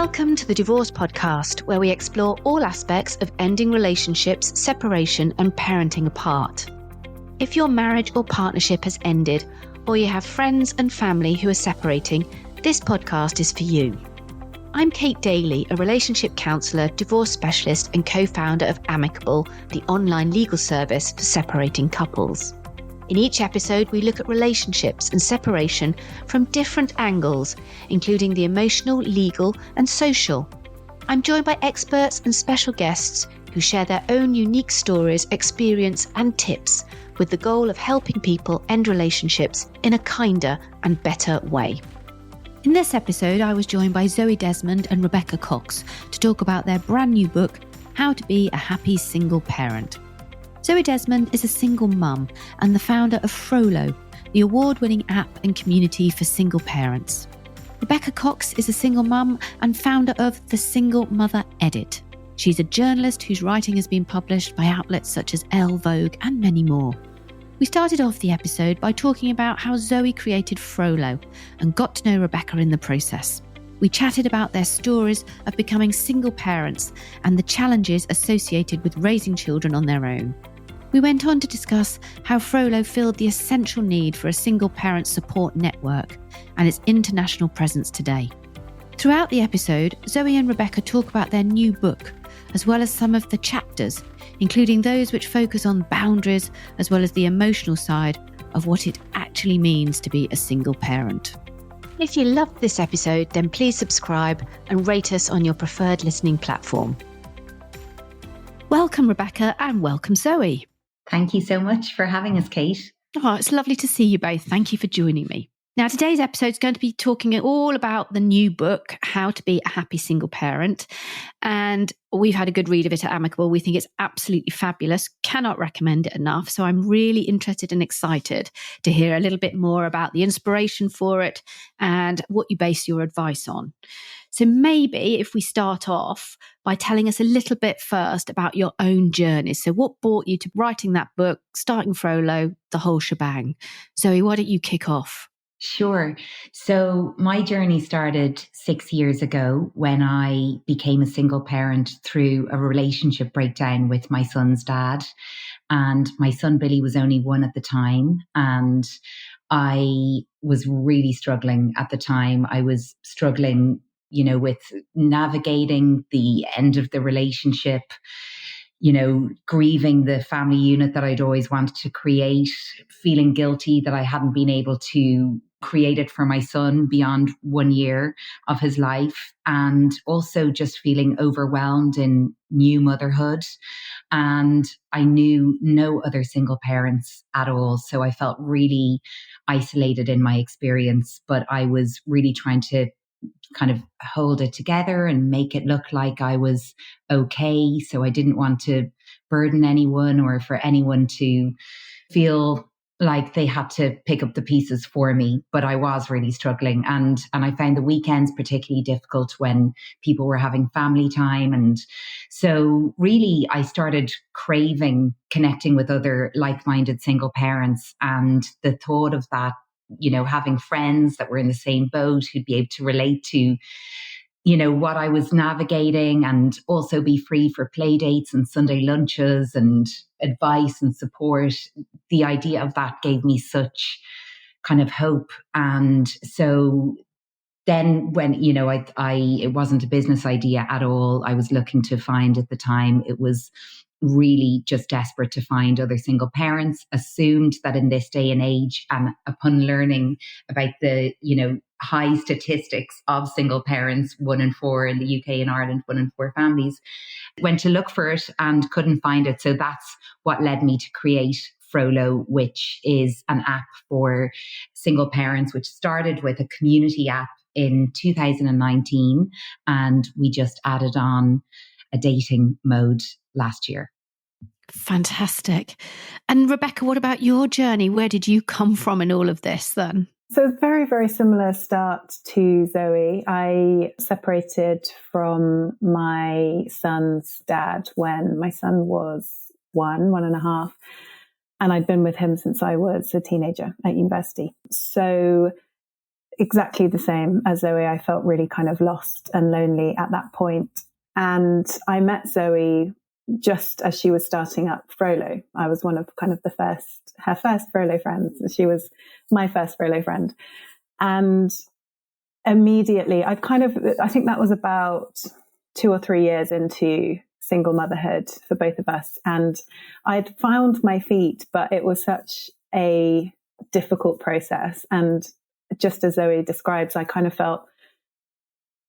Welcome to the Divorce Podcast, where we explore all aspects of ending relationships, separation, and parenting apart. If your marriage or partnership has ended, or you have friends and family who are separating, this podcast is for you. I'm Kate Daly, a relationship counsellor, divorce specialist, and co-founder of Amicable, the online legal service for separating couples. In each episode, we look at relationships and separation from different angles, including the emotional, legal, and social. I'm joined by experts and special guests who share their own unique stories, experience, and tips with the goal of helping people end relationships in a kinder and better way. In this episode, I was joined by Zoë Desmond and Rebecca Cox to talk about their brand new book, How to Be a Happy Single Parent. Zoë Desmond is a single mum and the founder of Frolo, the award-winning app and community for single parents. Rebecca Cox is a single mum and founder of The Single Mother Edit. She's a journalist whose writing has been published by outlets such as Elle, Vogue, and many more. We started off the episode by talking about how Zoë created Frolo and got to know Rebecca in the process. We chatted about their stories of becoming single parents and the challenges associated with raising children on their own. We went on to discuss how Frolo filled the essential need for a single parent support network and its international presence today. Throughout the episode, Zoë and Rebecca talk about their new book, as well as some of the chapters, including those which focus on boundaries, as well as the emotional side of what it actually means to be a single parent. If you loved this episode, then please subscribe and rate us on your preferred listening platform. Welcome, Rebecca, and welcome, Zoë. Thank you so much for having us, Kate. Oh, it's lovely to see you both. Thank you for joining me. Now, today's episode is going to be talking all about the new book, How to Be a Happy Single Parent. And we've had a good read of it at Amicable. We think it's absolutely fabulous. Cannot recommend it enough. So I'm really interested and excited to hear a little bit more about the inspiration for it and what you base your advice on. So maybe if we start off by telling us a little bit first about your own journey. So what brought you to writing that book, starting Frolo, the whole shebang? Zoë, why don't you kick off? Sure. So my journey started 6 years ago when I became a single parent through a relationship breakdown with my son's dad. And my son Billy was only one at the time. And I was really struggling at the time. I was struggling, with navigating the end of the relationship, grieving the family unit that I'd always wanted to create, feeling guilty that I hadn't been able to create it for my son beyond 1 year of his life, and also just feeling overwhelmed in new motherhood. And I knew no other single parents at all. So I felt really isolated in my experience, but I was really trying to kind of hold it together and make it look like I was okay. So I didn't want to burden anyone or for anyone to feel like they had to pick up the pieces for me, but I was really struggling. And I found the weekends particularly difficult when people were having family time. And so really I started craving connecting with other like-minded single parents, and the thought of that, having friends that were in the same boat who'd be able to relate to, what I was navigating, and also be free for play dates and Sunday lunches and advice and support. The idea of that gave me such kind of hope. And so then when, it wasn't a business idea at all. I was looking to find at the time, it was really just desperate to find other single parents, assumed that in this day and age, and upon learning about the, high statistics of single parents, 1 in 4 in the UK and Ireland, 1 in 4 families, went to look for it and couldn't find it. So that's what led me to create Frolo, which is an app for single parents, which started with a community app in 2019. And we just added on a dating mode last year. Fantastic. And Rebecca, what about your journey? Where did you come from in all of this then? So very, very similar start to Zoë. I separated from my son's dad when my son was 1.5. And I'd been with him since I was a teenager at university. So exactly the same as Zoe. I felt really kind of lost and lonely at that point. And I met Zoe just as she was starting up Frolo. I was one of kind of her first Frolo friends. She was my first Frolo friend. And immediately, I think that was about 2 or 3 years into single motherhood for both of us. And I'd found my feet, but it was such a difficult process. And just as Zoe describes, I kind of felt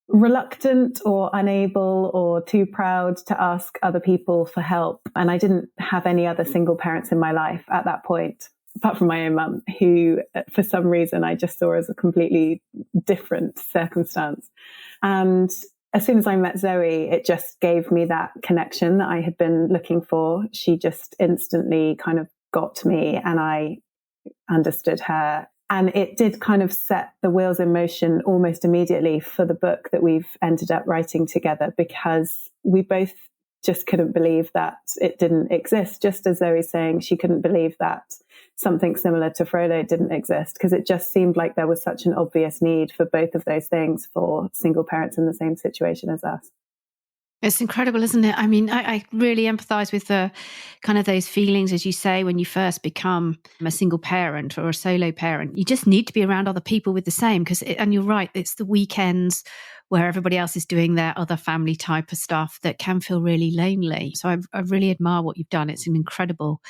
reluctant or unable or too proud to ask other people for help. And I didn't have any other single parents in my life at that point, apart from my own mum, who for some reason I just saw as a completely different circumstance. And as soon as I met Zoe, it just gave me that connection that I had been looking for. She just instantly kind of got me, and I understood her. And it did kind of set the wheels in motion almost immediately for the book that we've ended up writing together, because we both just couldn't believe that it didn't exist. Just as Zoe's saying, she couldn't believe that something similar to Frolo didn't exist, because it just seemed like there was such an obvious need for both of those things for single parents in the same situation as us. It's incredible, isn't it? I mean, I really empathise with the kind of those feelings, as you say, when you first become a single parent or a solo parent. You just need to be around other people with the same, and you're right, it's the weekends where everybody else is doing their other family type of stuff that can feel really lonely. So I really admire what you've done. It's an incredible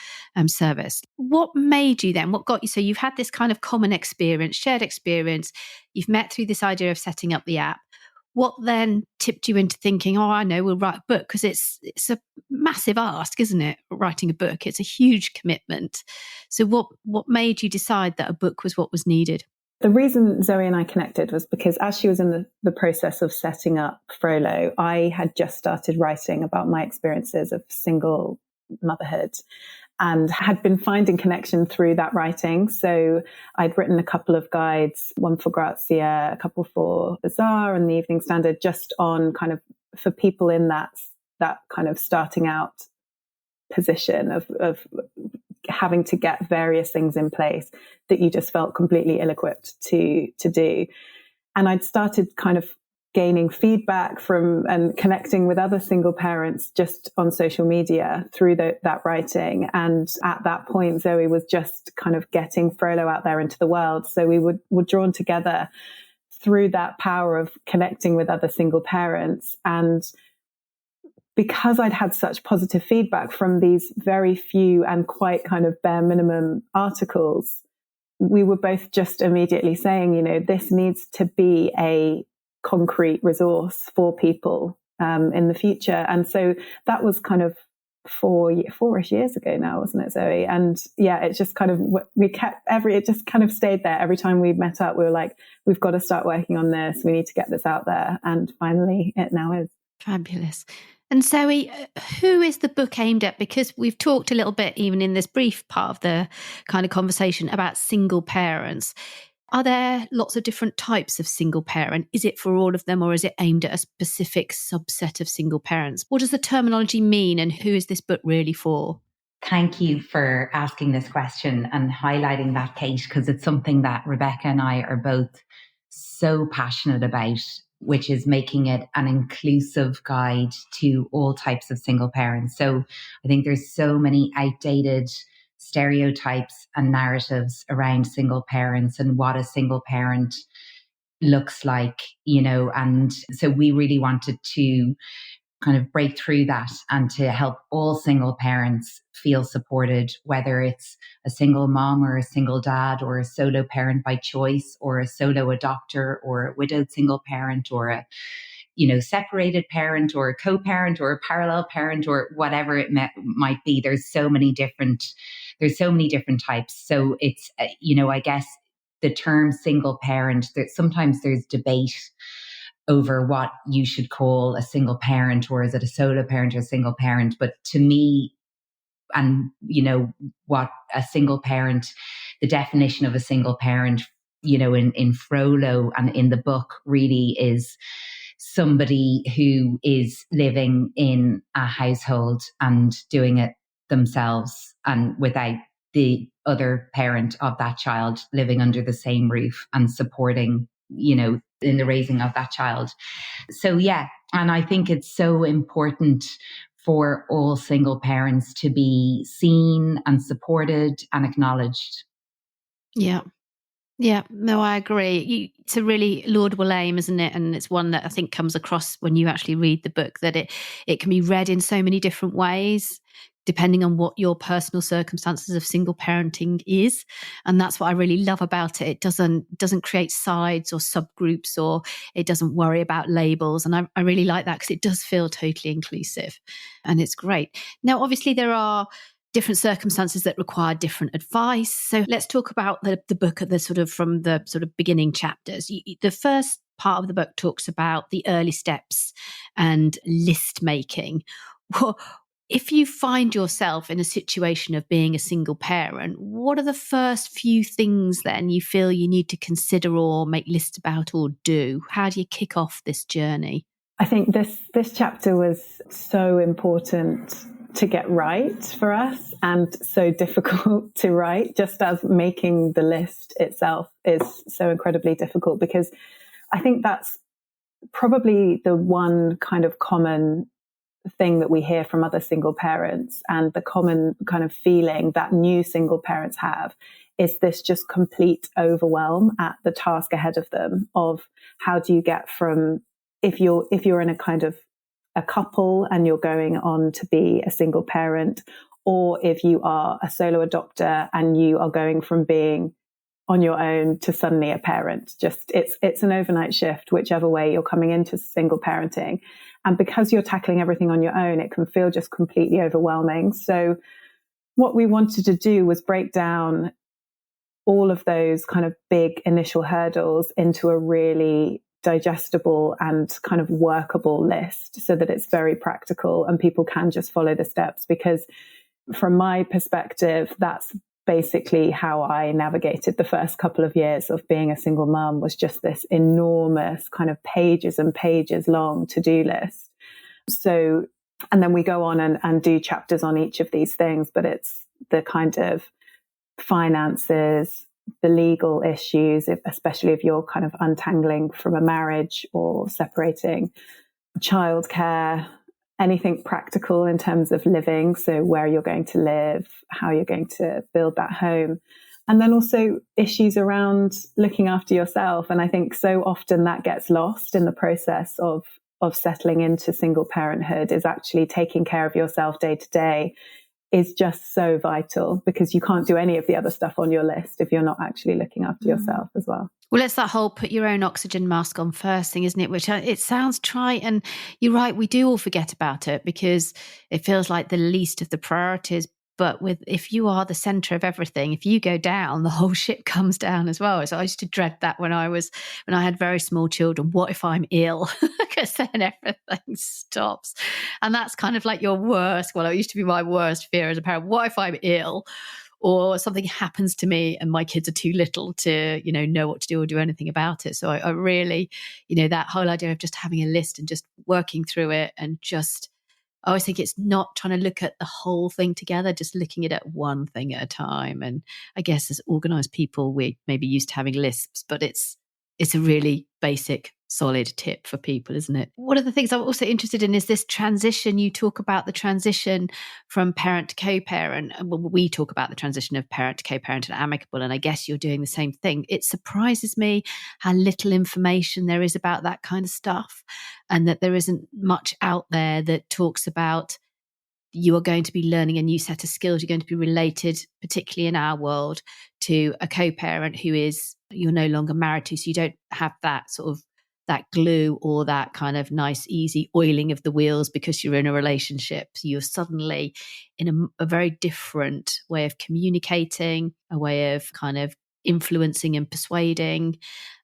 service. What made you then? What got you? So you've had this kind of common experience, shared experience. You've met through this idea of setting up the app. What then tipped you into thinking, oh, I know, we'll write a book? Because it's a massive ask, isn't it? Writing a book, it's a huge commitment. So what made you decide that a book was what was needed? The reason Zoe and I connected was because as she was in the process of setting up Frolo, I had just started writing about my experiences of single motherhood and had been finding connection through that writing. So I'd written a couple of guides, one for Grazia, a couple for Bazaar and the Evening Standard, just on kind of for people in that kind of starting out position of having to get various things in place that you just felt completely ill-equipped to do. And I'd started kind of gaining feedback from and connecting with other single parents just on social media through that writing. And at that point, Zoe was just kind of getting Frolo out there into the world. So we were drawn together through that power of connecting with other single parents. And because I'd had such positive feedback from these very few and quite kind of bare minimum articles, we were both just immediately saying, this needs to be a concrete resource for people in the future. And so that was kind of 4-ish years ago now, wasn't it, Zoe? And yeah, it just kind of, it just kind of stayed there. Every time we met up, we were like, we've got to start working on this. We need to get this out there. And finally it now is. Fabulous. And Zoe, who is the book aimed at? Because we've talked a little bit, even in this brief part of the kind of conversation, about single parents. Are there lots of different types of single parent? Is it for all of them, or is it aimed at a specific subset of single parents? What does the terminology mean, and who is this book really for? Thank you for asking this question and highlighting that, Kate, because it's something that Rebecca and I are both so passionate about, which is making it an inclusive guide to all types of single parents. So I think there's so many outdated stereotypes and narratives around single parents and what a single parent looks like, and so we really wanted to kind of break through that and to help all single parents feel supported, whether it's a single mom or a single dad or a solo parent by choice or a solo adopter or a widowed single parent or a separated parent or a co-parent or a parallel parent or whatever it might be. There's so many different types. So it's, I guess the term single parent, that sometimes there's debate over what you should call a single parent, or is it a solo parent or a single parent? But to me, and what a single parent, the definition of a single parent, in Frolo and in the book really is somebody who is living in a household and doing it themselves and without the other parent of that child living under the same roof and supporting, in the raising of that child. So, yeah. And I think it's so important for all single parents to be seen and supported and acknowledged. Yeah. Yeah, no, I agree. It's a really laudable aim, isn't it? And it's one that I think comes across when you actually read the book, that it can be read in so many different ways, depending on what your personal circumstances of single parenting is. And that's what I really love about it. It doesn't create sides or subgroups, or it doesn't worry about labels. And I really like that, because it does feel totally inclusive, and it's great. Now, obviously, there are different circumstances that require different advice. So let's talk about the book at from the sort of beginning chapters. The first part of the book talks about the early steps and list making. Well, if you find yourself in a situation of being a single parent, what are the first few things then you feel you need to consider or make lists about or do? How do you kick off this journey? I think this chapter was so important to get right for us, and so difficult to write, just as making the list itself is so incredibly difficult, because I think that's probably the one kind of common thing that we hear from other single parents, and the common kind of feeling that new single parents have is this just complete overwhelm at the task ahead of them of how do you get from, if you're in a kind of a couple and you're going on to be a single parent, or if you are a solo adopter and you are going from being on your own to suddenly a parent. Just it's an overnight shift, whichever way you're coming into single parenting. And because you're tackling everything on your own, it can feel just completely overwhelming. So what we wanted to do was break down all of those kind of big initial hurdles into a really digestible and kind of workable list, so that it's very practical and people can just follow the steps. Because from my perspective, that's basically how I navigated the first couple of years of being a single mum, was just this enormous kind of pages and pages long to-do list. So, and then we go on and do chapters on each of these things, but it's the kind of finances, the legal issues, especially if you're kind of untangling from a marriage or separating, childcare, anything practical in terms of living. So where you're going to live, how you're going to build that home. And then also issues around looking after yourself. And I think so often that gets lost in the process of settling into single parenthood, is actually taking care of yourself day to day is just so vital, because you can't do any of the other stuff on your list if you're not actually looking after yourself as well. Well, it's that whole put your own oxygen mask on first thing, isn't it? Which it sounds trite, and you're right, we do all forget about it because it feels like the least of the priorities. But if you are the center of everything, if you go down, the whole ship comes down as well. So I used to dread that when I had very small children. What if I'm ill? Because then everything stops. And that's kind of like your worst. Well, it used to be my worst fear as a parent. What if I'm ill? Or something happens to me and my kids are too little to, know what to do or do anything about it. So I really, that whole idea of just having a list and just working through it, and just, I always think it's not trying to look at the whole thing together, just looking at it one thing at a time. And I guess as organized people, we may be used to having lists, but it's a really basic, solid tip for people, isn't it? One of the things I'm also interested in is this transition. You talk about the transition from parent to co-parent. Well, we talk about the transition of parent to co-parent and amicable, and I guess you're doing the same thing. It surprises me how little information there is about that kind of stuff, and that there isn't much out there that talks about you are going to be learning a new set of skills. You're going to be related, particularly in our world, to a co-parent who you're no longer married to. So you don't have that sort of that glue or that kind of nice, easy oiling of the wheels because you're in a relationship. So you're suddenly in a very different way of communicating, a way of kind of influencing and persuading.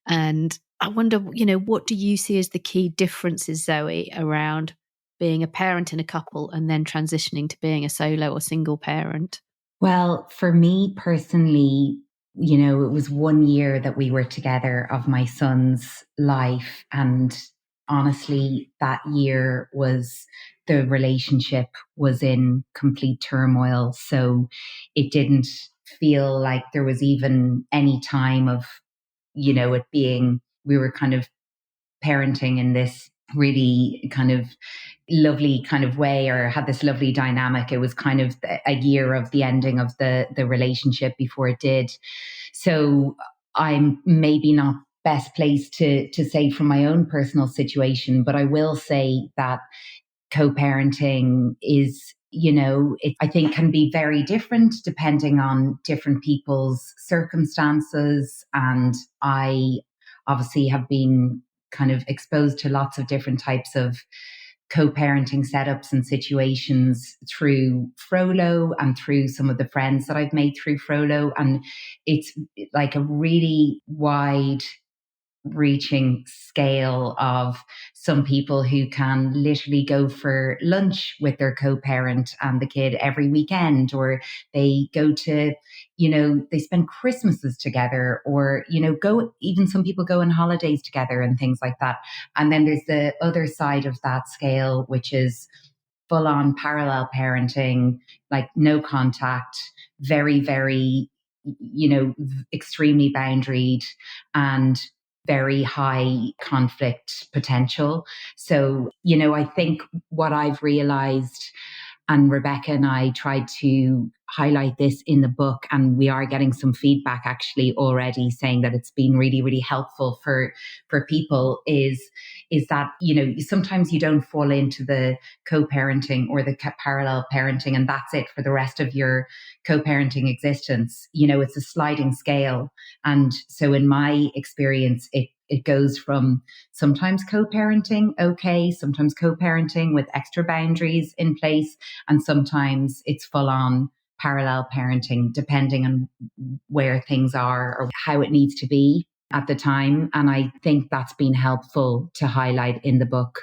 And I wonder, what do you see as the key differences, Zoe, around being a parent in a couple and then transitioning to being a solo or single parent? Well, for me personally, it was 1 year that we were together of my son's life. And honestly, that year the relationship was in complete turmoil. So it didn't feel like there was even any time of, it being, we were kind of parenting in this really kind of lovely kind of way, or had this lovely dynamic. It was kind of a year of the ending of the relationship before it did. So I'm maybe not best placed to say from my own personal situation, but I will say that co-parenting is, I think can be very different depending on different people's circumstances. And I obviously have been kind of exposed to lots of different types of co-parenting setups and situations through Frolo and through some of the friends that I've made through Frolo. And it's like a really wide reaching scale of some people who can literally go for lunch with their co-parent and the kid every weekend, or they go to, they spend Christmases together, or, even some people go on holidays together and things like that. And then there's the other side of that scale, which is full on parallel parenting, like no contact, very, very, extremely boundaried and very high conflict potential. So, I think what I've realized, and Rebecca and I tried to highlight this in the book, and we are getting some feedback actually already saying that it's been really, really helpful for people, is that, sometimes you don't fall into the co-parenting or the parallel parenting and that's it for the rest of your co-parenting existence. It's a sliding scale. And so in my experience, it goes from sometimes co-parenting, okay, sometimes co-parenting with extra boundaries in place, and sometimes it's full on parallel parenting, depending on where things are or how it needs to be at the time. And I think that's been helpful to highlight in the book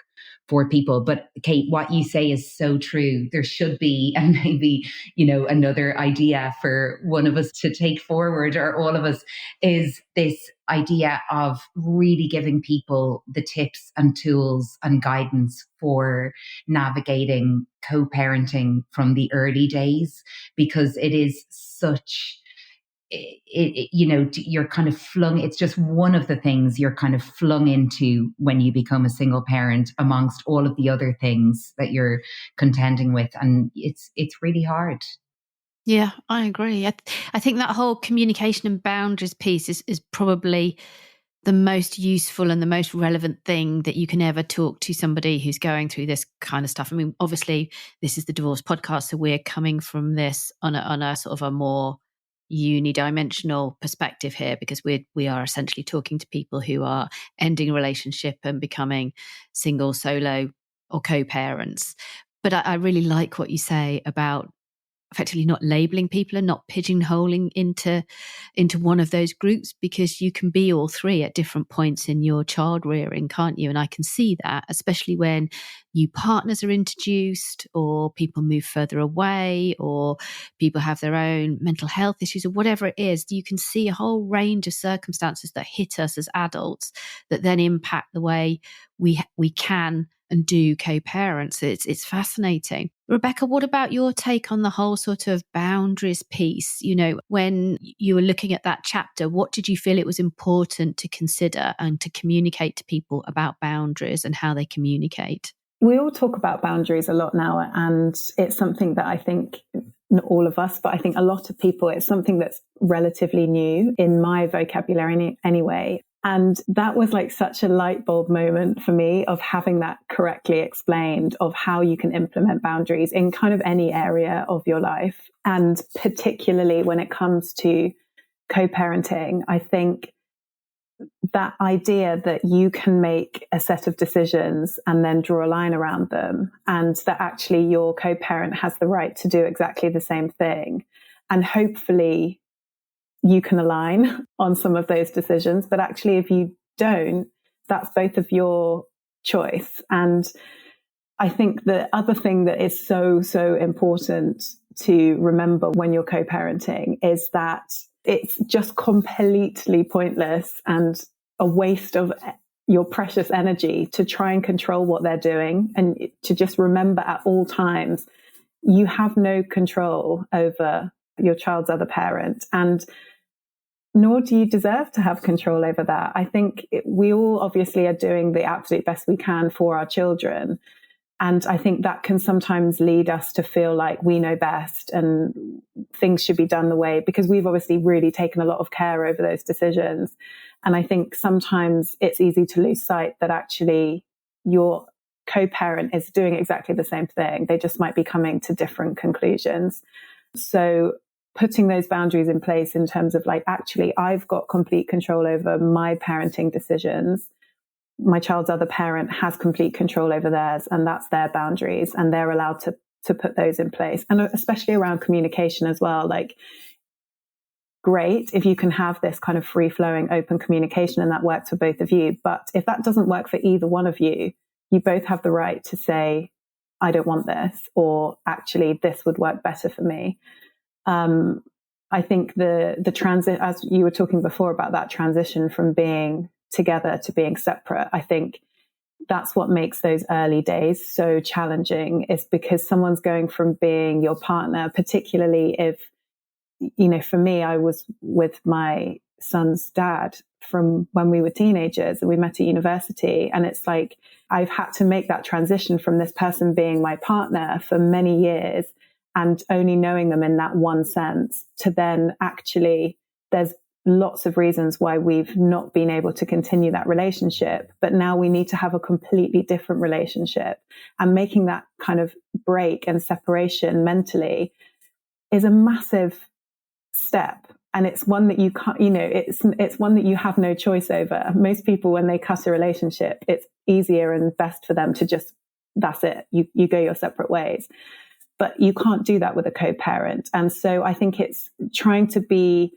for people. But Kate, what you say is so true. There should be, and maybe, another idea for one of us to take forward, or all of us, is this idea of really giving people the tips and tools and guidance for navigating co-parenting from the early days, because it is such, you're kind of flung, it's just one of the things you're kind of flung into when you become a single parent amongst all of the other things that you're contending with. And it's really hard. Yeah, I agree. I think that whole communication and boundaries piece is probably the most useful and the most relevant thing that you can ever talk to somebody who's going through this kind of stuff. I mean, obviously, this is the Divorce Podcast, so we're coming from this on a sort of a more unidimensional perspective here, because we are essentially talking to people who are ending a relationship and becoming single, solo, or co-parents. But I really like what you say about effectively not labeling people and not pigeonholing into one of those groups, because you can be all three at different points in your child rearing, can't you? And I can see that, especially when new partners are introduced, or people move further away, or people have their own mental health issues, or whatever it is. You can see a whole range of circumstances that hit us as adults that then impact the way we can and do co-parents. It's fascinating. Rebecca, what about your take on the whole sort of boundaries piece? When you were looking at that chapter, what did you feel it was important to consider and to communicate to people about boundaries and how they communicate? We all talk about boundaries a lot now, and it's something that I think, not all of us, but I think a lot of people, it's something that's relatively new in my vocabulary anyway. And that was like such a light bulb moment for me, of having that correctly explained, of how you can implement boundaries in kind of any area of your life. And particularly when it comes to co-parenting, I think that idea that you can make a set of decisions and then draw a line around them, and that actually your co-parent has the right to do exactly the same thing. And hopefully you can align on some of those decisions, but actually if you don't, that's both of your choice. And I think the other thing that is so, so important to remember when you're co-parenting is that it's just completely pointless and a waste of your precious energy to try and control what they're doing, and to just remember at all times, you have no control over your child's other parent. And nor do you deserve to have control over that. I think we all obviously are doing the absolute best we can for our children. And I think that can sometimes lead us to feel like we know best and things should be done the way, because we've obviously really taken a lot of care over those decisions. And I think sometimes it's easy to lose sight that actually your co-parent is doing exactly the same thing. They just might be coming to different conclusions. So putting those boundaries in place in terms of like, actually, I've got complete control over my parenting decisions. My child's other parent has complete control over theirs, and that's their boundaries, and they're allowed to put those in place. And especially around communication as well, like, great if you can have this kind of free-flowing open communication and that works for both of you. But if that doesn't work for either one of you, you both have the right to say, I don't want this, or actually this would work better for me. I think the transit, as you were talking before about that transition from being together to being separate, I think that's what makes those early days so challenging, is because someone's going from being your partner, particularly if, you know, for me, I was with my son's dad from when we were teenagers and we met at university. And it's like, I've had to make that transition from this person being my partner for many years and only knowing them in that one sense, to then actually, there's lots of reasons why we've not been able to continue that relationship, but now we need to have a completely different relationship. And making that kind of break and separation mentally is a massive step. And it's one that you can't, you know, it's one that you have no choice over. Most people, when they cut a relationship, it's easier and best for them to just, that's it. You go your separate ways. But you can't do that with a co-parent. And so I think it's trying to be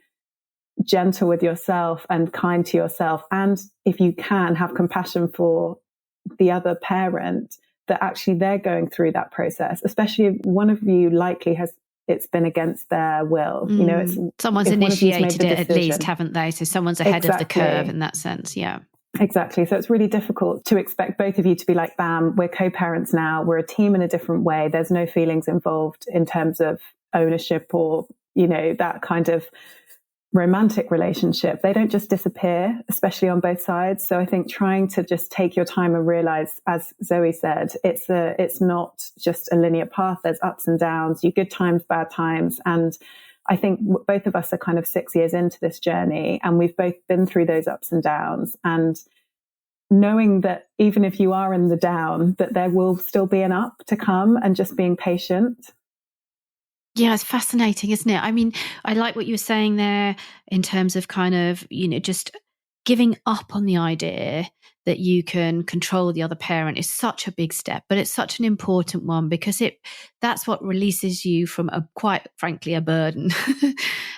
gentle with yourself and kind to yourself. And if you can, have compassion for the other parent, that actually they're going through that process, especially if one of you likely has, it's been against their will. You know, it's someone's initiated it at least, haven't they? So someone's ahead of the curve in that sense. Yeah. Exactly. So it's really difficult to expect both of you to be like, bam, we're co-parents now. We're a team in a different way. There's no feelings involved in terms of ownership or, you know, that kind of romantic relationship. They don't just disappear, especially on both sides. So I think trying to just take your time and realize, as Zoe said, it's not just a linear path. There's ups and downs, you good times, bad times. And I think both of us are kind of 6 years into this journey, and we've both been through those ups and downs. And knowing that even if you are in the down, that there will still be an up to come, and just being patient. Yeah, it's fascinating, isn't it? I mean, I like what you were saying there in terms of kind of, you know, just giving up on the idea that you can control the other parent is such a big step, but it's such an important one, because that's what releases you from quite frankly, a burden.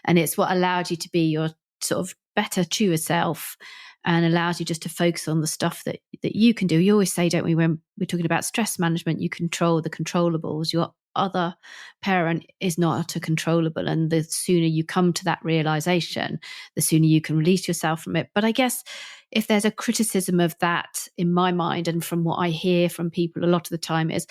And it's what allowed you to be your sort of better, truer self, and allows you just to focus on the stuff that you can do. You always say, don't we, when we're talking about stress management, you control the controllables. Your other parent is not a controllable. And the sooner you come to that realization, the sooner you can release yourself from it. But I guess if there's a criticism of that in my mind, and from what I hear from people a lot of the time, is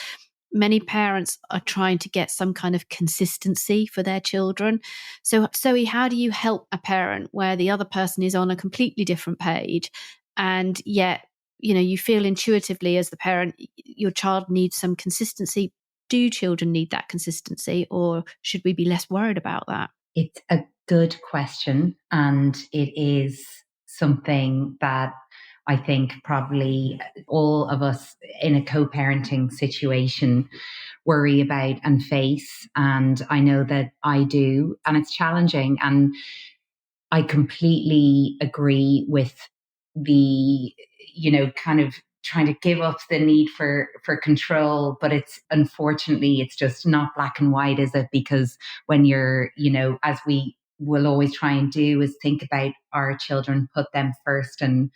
many parents are trying to get some kind of consistency for their children. So, Zoe, how do you help a parent where the other person is on a completely different page, and yet, you know, you feel intuitively as the parent, your child needs some consistency? Do children need that consistency, or should we be less worried about that? It's a good question, and it is something that I think probably all of us in a co-parenting situation worry about and face. And I know that I do, and it's challenging. And I completely agree with the, you know, kind of trying to give up the need for control. But it's, unfortunately, it's just not black and white, is it? Because when you're, you know, as we will always try and do, is think about our children, put them first and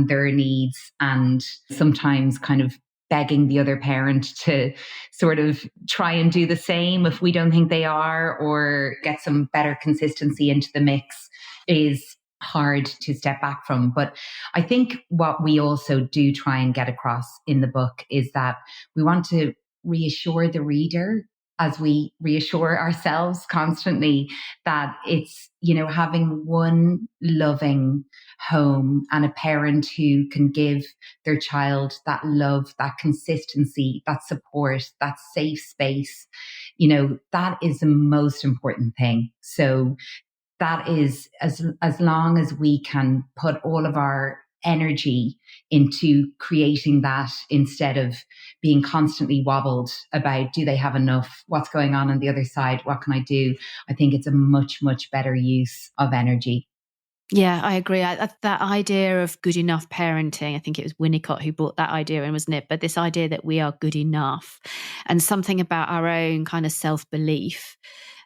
their needs, and sometimes kind of begging the other parent to sort of try and do the same if we don't think they are, or get some better consistency into the mix, is hard to step back from. But I think what we also do try and get across in the book is that we want to reassure the reader as we reassure ourselves constantly that it's, having one loving home and a parent who can give their child that love, that consistency, that support, that safe space, that is the most important thing. So that is as long as we can put all of our energy into creating that instead of being constantly wobbled about, do they have enough? What's going on the other side? What can I do? I think it's a much, much better use of energy. Yeah, I agree. That idea of good enough parenting, I think it was Winnicott who brought that idea in, wasn't it? But this idea that we are good enough and something about our own kind of self-belief.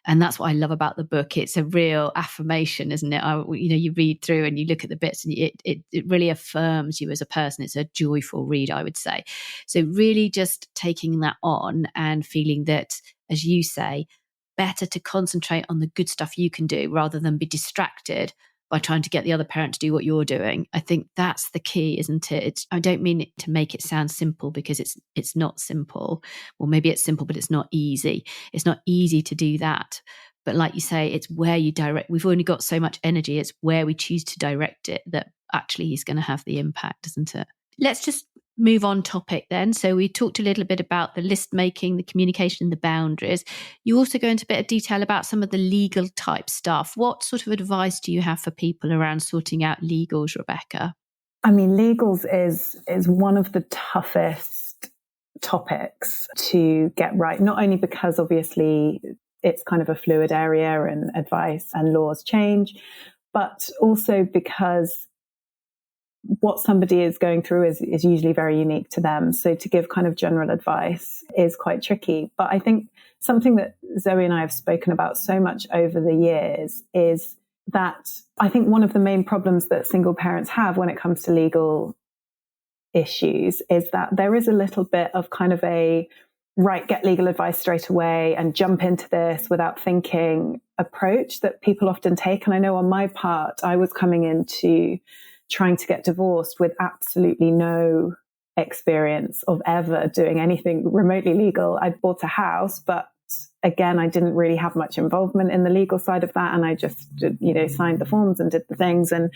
And that's what I love about the book. It's a real affirmation, isn't it? You read through and you look at the bits and it really affirms you as a person. It's a joyful read, I would say. So really just taking that on and feeling that, as you say, better to concentrate on the good stuff you can do rather than be distracted by trying to get the other parent to do what you're doing. I think that's the key, isn't it? I don't mean it to make it sound simple, because it's not simple. Or maybe it's simple, but it's not easy. It's not easy to do that. But like you say, it's where you direct. We've only got so much energy. It's where we choose to direct it that actually is going to have the impact, isn't it? Let's just move on topic then. So we talked a little bit about the list making, the communication, the boundaries. You also go into a bit of detail about some of the legal type stuff. What sort of advice do you have for people around sorting out legals, Rebecca? I mean, legals is one of the toughest topics to get right, not only because obviously it's kind of a fluid area and advice and laws change, but also because what somebody is going through is usually very unique to them. So to give kind of general advice is quite tricky. But I think something that Zoe and I have spoken about so much over the years is that I think one of the main problems that single parents have when it comes to legal issues is that there is a little bit of kind of a, right, get legal advice straight away and jump into this without thinking approach that people often take. And I know on my part, I was coming into trying to get divorced with absolutely no experience of ever doing anything remotely legal. I bought a house, but again, I didn't really have much involvement in the legal side of that. And I just, signed the forms and did the things. And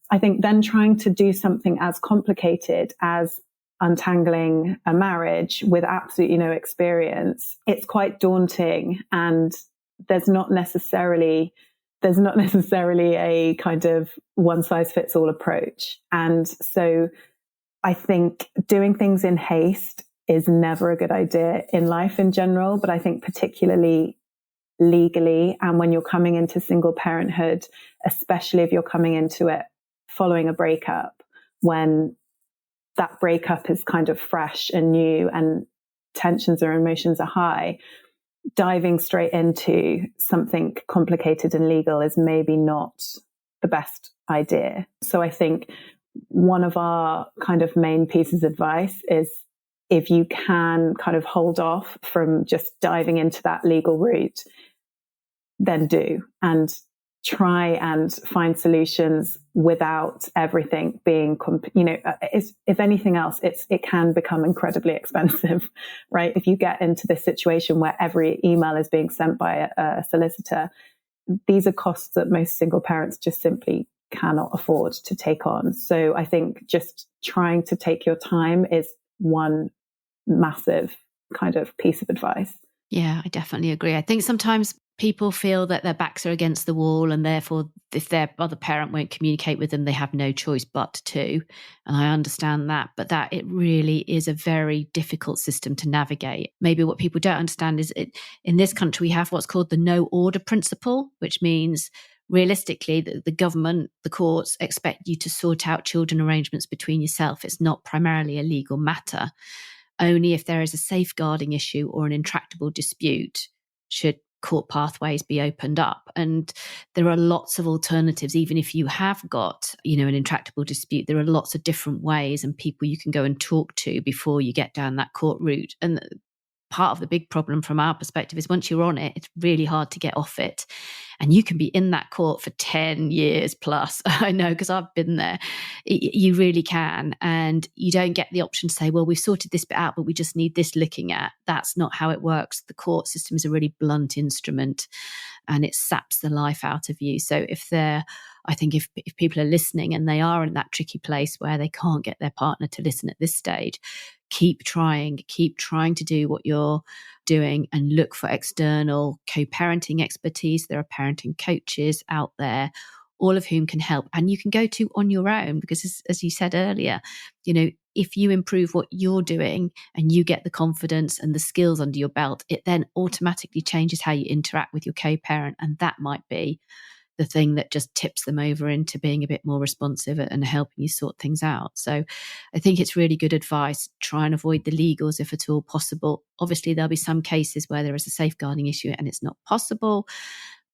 I think then trying to do something as complicated as untangling a marriage with absolutely no experience, it's quite daunting. And there's not necessarily a kind of one size fits all approach. And so I think doing things in haste is never a good idea in life in general, but I think particularly legally, and when you're coming into single parenthood, especially if you're coming into it following a breakup, when that breakup is kind of fresh and new and tensions or emotions are high, diving straight into something complicated and legal is maybe not the best idea. So I think one of our kind of main pieces of advice is, if you can kind of hold off from just diving into that legal route, then do, and try and find solutions without everything being, if anything else, it can become incredibly expensive, right? If you get into this situation where every email is being sent by a solicitor, these are costs that most single parents just simply cannot afford to take on. So I think just trying to take your time is one massive kind of piece of advice. Yeah, I definitely agree. I think sometimes people feel that their backs are against the wall, and therefore if their other parent won't communicate with them, they have no choice but to. And I understand that, but that it really is a very difficult system to navigate. Maybe what people don't understand is in this country, we have what's called the no order principle, which means realistically the government, the courts expect you to sort out children arrangements between yourself. It's not primarily a legal matter. Only if there is a safeguarding issue or an intractable dispute should court pathways be opened up. And there are lots of alternatives. Even if you have got, an intractable dispute, there are lots of different ways and people you can go and talk to before you get down that court route. And part of the big problem from our perspective is once you're on it, it's really hard to get off it. And you can be in that court for 10 years plus. I know, because I've been there. You really can. And you don't get the option to say, well, we've sorted this bit out, but we just need this looking at. That's not how it works. The court system is a really blunt instrument and it saps the life out of you. So if people are listening and they are in that tricky place where they can't get their partner to listen at this stage, keep trying to do what you're doing and look for external co-parenting expertise. There are parenting coaches out there, all of whom can help, and you can go to on your own, because as you said earlier, if you improve what you're doing and you get the confidence and the skills under your belt, it then automatically changes how you interact with your co-parent, and that might be the thing that just tips them over into being a bit more responsive and helping you sort things out. So I think it's really good advice. Try and avoid the legals if at all possible. Obviously, there'll be some cases where there is a safeguarding issue and it's not possible.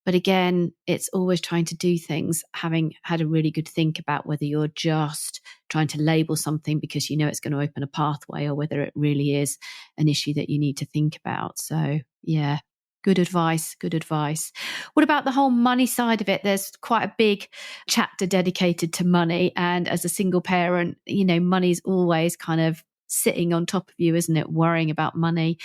But again, it's always trying to do things, having had a really good think about whether you're just trying to label something because you know it's going to open a pathway, or whether it really is an issue that you need to think about. So yeah. Good advice. What about the whole money side of it? There's quite a big chapter dedicated to money. And as a single parent, money's always kind of sitting on top of you, isn't it? Worrying about money.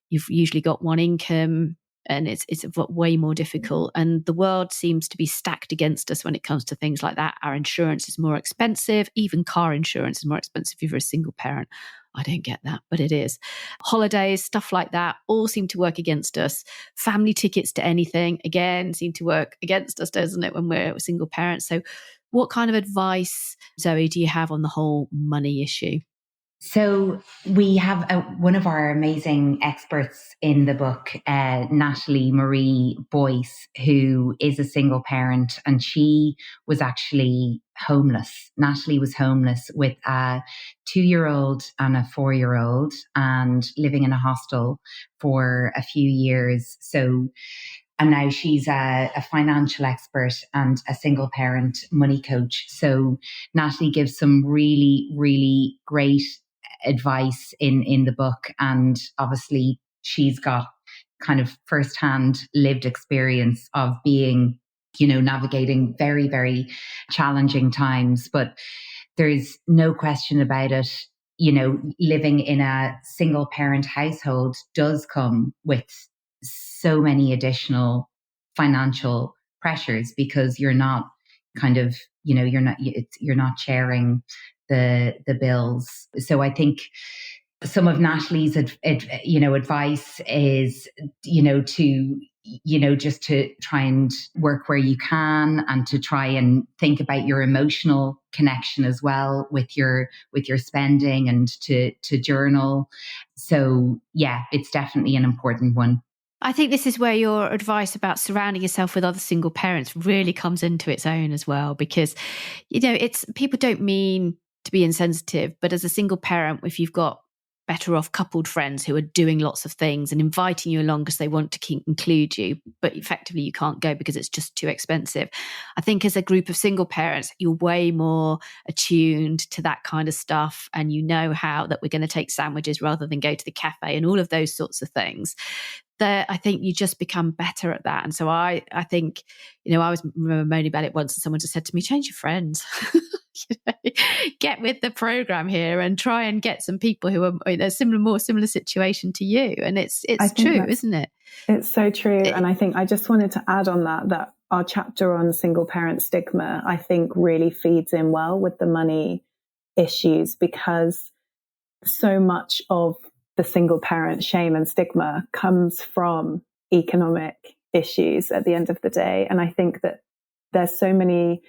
You've usually got one income and it's way more difficult. And the world seems to be stacked against us when it comes to things like that. Our insurance is more expensive. Even car insurance is more expensive if you're a single parent. I don't get that, but it is. Holidays, stuff like that, all seem to work against us. Family tickets to anything, again, seem to work against us, doesn't it, when we're single parents? So what kind of advice, Zoe, do you have on the whole money issue? So we have one of our amazing experts in the book, Natalie Marie Boyce, who is a single parent, and she was actually homeless. Natalie was homeless with a 2-year-old and a 4-year-old and living in a hostel for a few years. And now she's a financial expert and a single parent money coach. So Natalie gives some really, really great advice in the book. And obviously she's got kind of firsthand lived experience of being, navigating very, very challenging times. But there's no question about it. Living in a single parent household does come with so many additional financial pressures, because you're not kind of, you're not sharing the bills. So I think some of Natalie's advice is, just to try and work where you can, and to try and think about your emotional connection as well with your spending, and to journal. So yeah, it's definitely an important one. I think this is where your advice about surrounding yourself with other single parents really comes into its own as well, because, it's people don't mean to be insensitive, but as a single parent, if you've got better off coupled friends who are doing lots of things and inviting you along because they want to include you, but effectively you can't go because it's just too expensive. I think as a group of single parents, you're way more attuned to that kind of stuff, and how that we're going to take sandwiches rather than go to the cafe and all of those sorts of things. I think you just become better at that. And so I think, I remember moaning about it once, and someone just said to me, change your friends. Get with the program here and try and get some people who are in a more similar situation to you. And it's true, isn't it? It's so true. And I think I just wanted to add on that our chapter on single parent stigma, I think, really feeds in well with the money issues, because so much of the single parent shame and stigma comes from economic issues at the end of the day. And I think that there's so many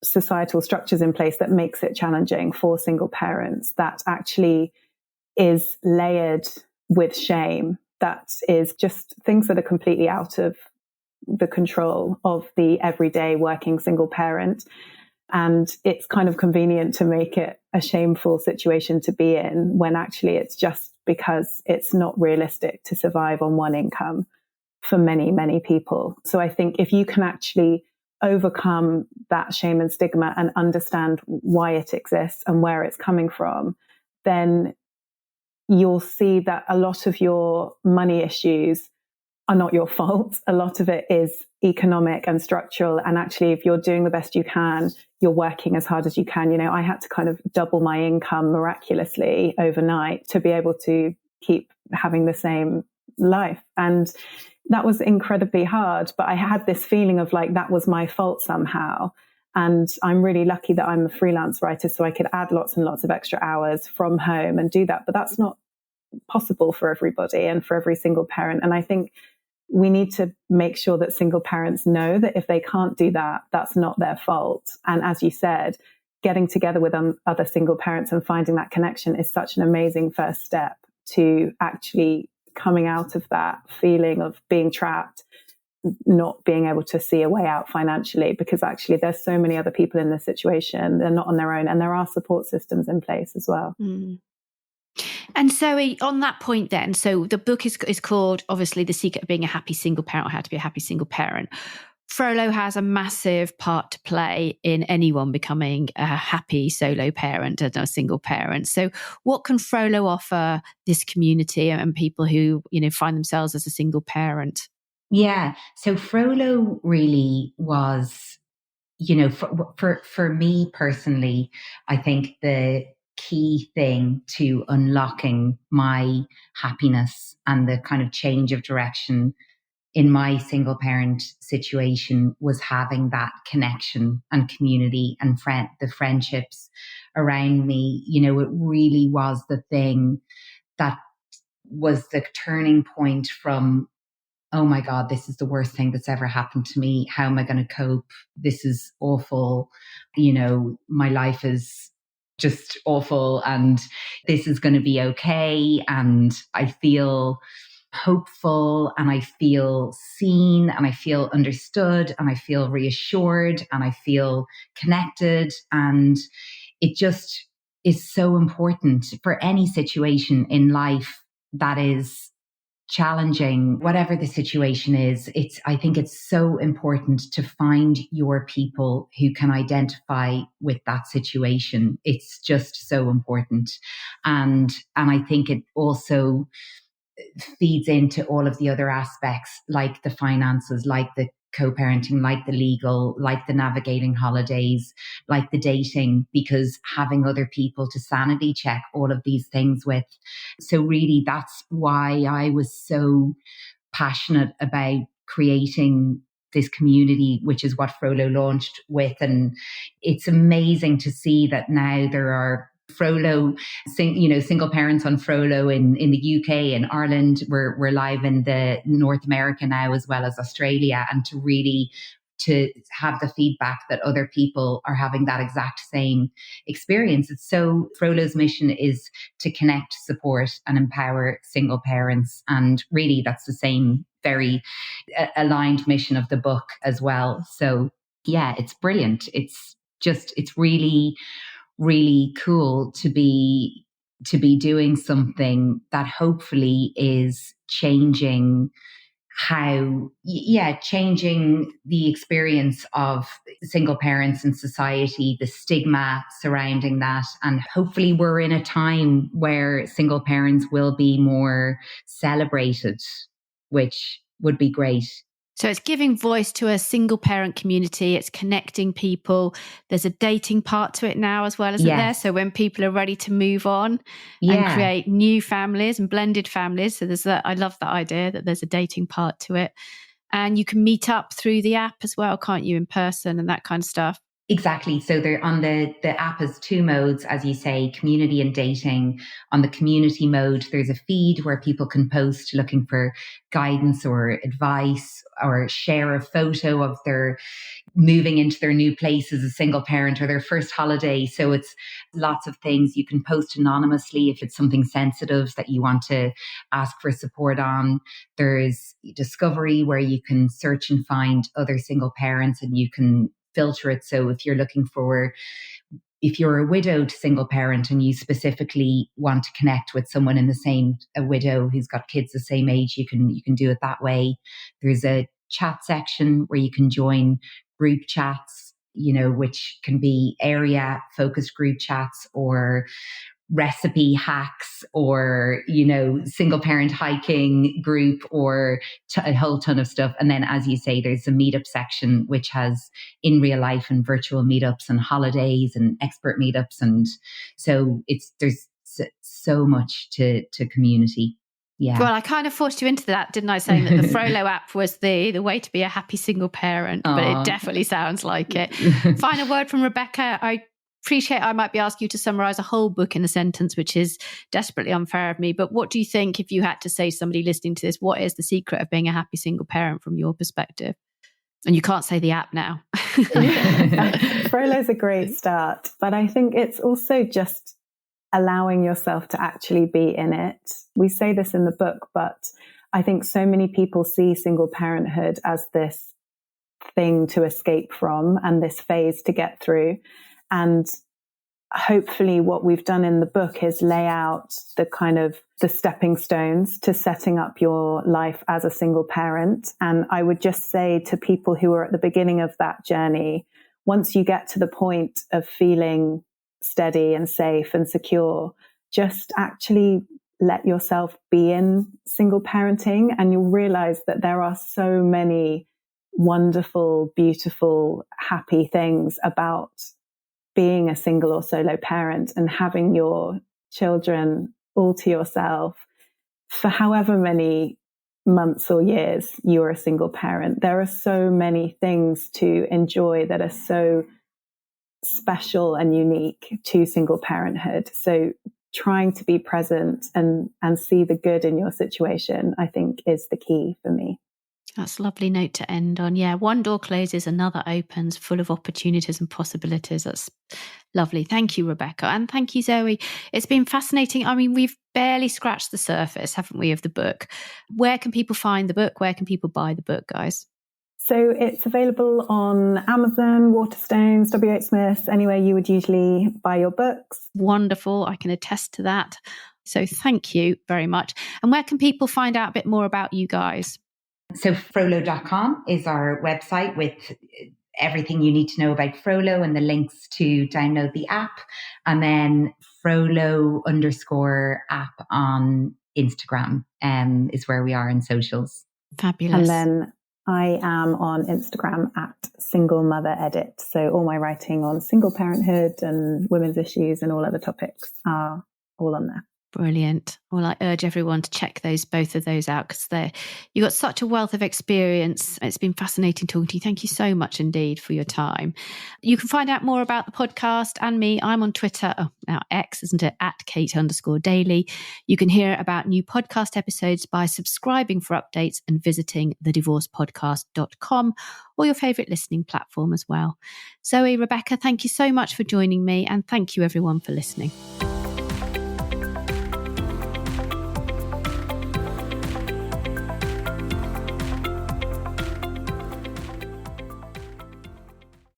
societal structures in place that makes it challenging for single parents, that actually is layered with shame, that is just things that are completely out of the control of the everyday working single parent. And it's kind of convenient to make it a shameful situation to be in, when actually it's just because it's not realistic to survive on one income for many, many people. So I think if you can actually overcome that shame and stigma and understand why it exists and where it's coming from, then you'll see that a lot of your money issues are not your fault. A lot of it is economic and structural. And actually, if you're doing the best you can, you're working as hard as you can. I had to kind of double my income miraculously overnight to be able to keep having the same life. And that was incredibly hard. But I had this feeling of like, that was my fault somehow. And I'm really lucky that I'm a freelance writer, so I could add lots and lots of extra hours from home and do that. But that's not possible for everybody and for every single parent. And I think we need to make sure that single parents know that if they can't do that, that's not their fault. And as you said, getting together with other single parents and finding that connection is such an amazing first step to actually coming out of that feeling of being trapped, not being able to see a way out financially, because actually there's so many other people in this situation. They're not on their own, and there are support systems in place as well. Mm. And Zoe, on that point then, so the book is called, obviously, The Secret of Being a Happy Single Parent, or How to Be a Happy Single Parent. Frolo has a massive part to play in anyone becoming a happy solo parent and a single parent. So what can Frolo offer this community and people who, find themselves as a single parent? Yeah. So Frolo really was, for me personally, I think the key thing to unlocking my happiness and the kind of change of direction in my single parent situation was having that connection and community and the friendships around me. It really was the thing that was the turning point from, oh my God, this is the worst thing that's ever happened to me. How am I going to cope? This is awful. My life is just awful and this is going to be okay. And I feel hopeful and I feel seen and I feel understood and I feel reassured and I feel connected. And it just is so important for any situation in life that is challenging, whatever the situation is. I think it's so important to find your people who can identify with that situation. It's just so important. And I think it also feeds into all of the other aspects, like the finances, like the co-parenting, like the legal, like the navigating holidays, like the dating, because having other people to sanity check all of these things with. So really, that's why I was so passionate about creating this community, which is what Frolo launched with. And it's amazing to see that now there are Frolo, single parents on Frolo in the UK and Ireland. We're live in the North America now, as well as Australia, and to have the feedback that other people are having that exact same experience. It's so Frolo's mission is to connect, support, and empower single parents. And really, that's the same very aligned mission of the book as well. So yeah, it's brilliant. It's really, really cool to be doing something that hopefully is changing changing the experience of single parents in society, the stigma surrounding that. And hopefully we're in a time where single parents will be more celebrated, which would be great. So it's giving voice to a single parent community. It's connecting people. There's a dating part to it now as well, isn't there? So when people are ready to move on and create new families and blended families. So there's that. I love that idea that there's a dating part to it. And you can meet up through the app as well, can't you, in person and that kind of stuff? Exactly. So they're on the app has two modes, as you say, community and dating. On the community mode, there's a feed where people can post looking for guidance or advice or share a photo of their moving into their new place as a single parent or their first holiday. So it's lots of things. You can post anonymously if it's something sensitive that you want to ask for support on. There's discovery where you can search and find other single parents and you can filter it. So if you're a widowed single parent and you specifically want to connect with someone a widow who's got kids the same age, you can do it that way. There's a chat section where you can join group chats, which can be area focused group chats or recipe hacks or, single parent hiking group or a whole ton of stuff. And then, as you say, there's a meetup section, which has in real life and virtual meetups and holidays and expert meetups. And so there's so much to community. Yeah. Well, I kind of forced you into that, didn't I? Saying that the Frolo app was the way to be a happy single parent, but it definitely sounds like it. Final word from Rebecca. I appreciate I might be asking you to summarize a whole book in a sentence, which is desperately unfair of me. But what do you think, if you had to say to somebody listening to this, what is the secret of being a happy single parent from your perspective? And you can't say the app now. Frolo's a great start, but I think it's also just allowing yourself to actually be in it. We say this in the book, but I think so many people see single parenthood as this thing to escape from and this phase to get through. And hopefully what we've done in the book is lay out the stepping stones to setting up your life as a single parent. And I would just say to people who are at the beginning of that journey, once you get to the point of feeling steady and safe and secure, just actually let yourself be in single parenting, and you'll realize that there are so many wonderful, beautiful, happy things about being a single or solo parent and having your children all to yourself for however many months or years you're a single parent. There are so many things to enjoy that are so special and unique to single parenthood. So trying to be present and see the good in your situation, I think, is the key for me. That's a lovely note to end on. Yeah, one door closes, another opens, full of opportunities and possibilities. That's lovely. Thank you, Rebecca. And thank you, Zoe. It's been fascinating. I mean, we've barely scratched the surface, haven't we, of the book. Where can people find the book? Where can people buy the book, guys? So it's available on Amazon, Waterstones, W.H. Smith's, anywhere you would usually buy your books. Wonderful. I can attest to that. So thank you very much. And where can people find out a bit more about you guys? So frolo.com is our website with everything you need to know about Frolo and the links to download the app. And then Frolo_app on Instagram is where we are in socials. Fabulous. And then I am on Instagram at Single Mother Edit. So all my writing on single parenthood and women's issues and all other topics are all on there. Brilliant. Well, I urge everyone to check both of those out, because you've got such a wealth of experience. It's been fascinating talking to you. Thank you so much indeed for your time. You can find out more about the podcast and me. I'm on Twitter, now X, isn't it? At Kate_Daly. You can hear about new podcast episodes by subscribing for updates and visiting thedivorcepodcast.com or your favourite listening platform as well. Zoe, Rebecca, thank you so much for joining me, and thank you everyone for listening.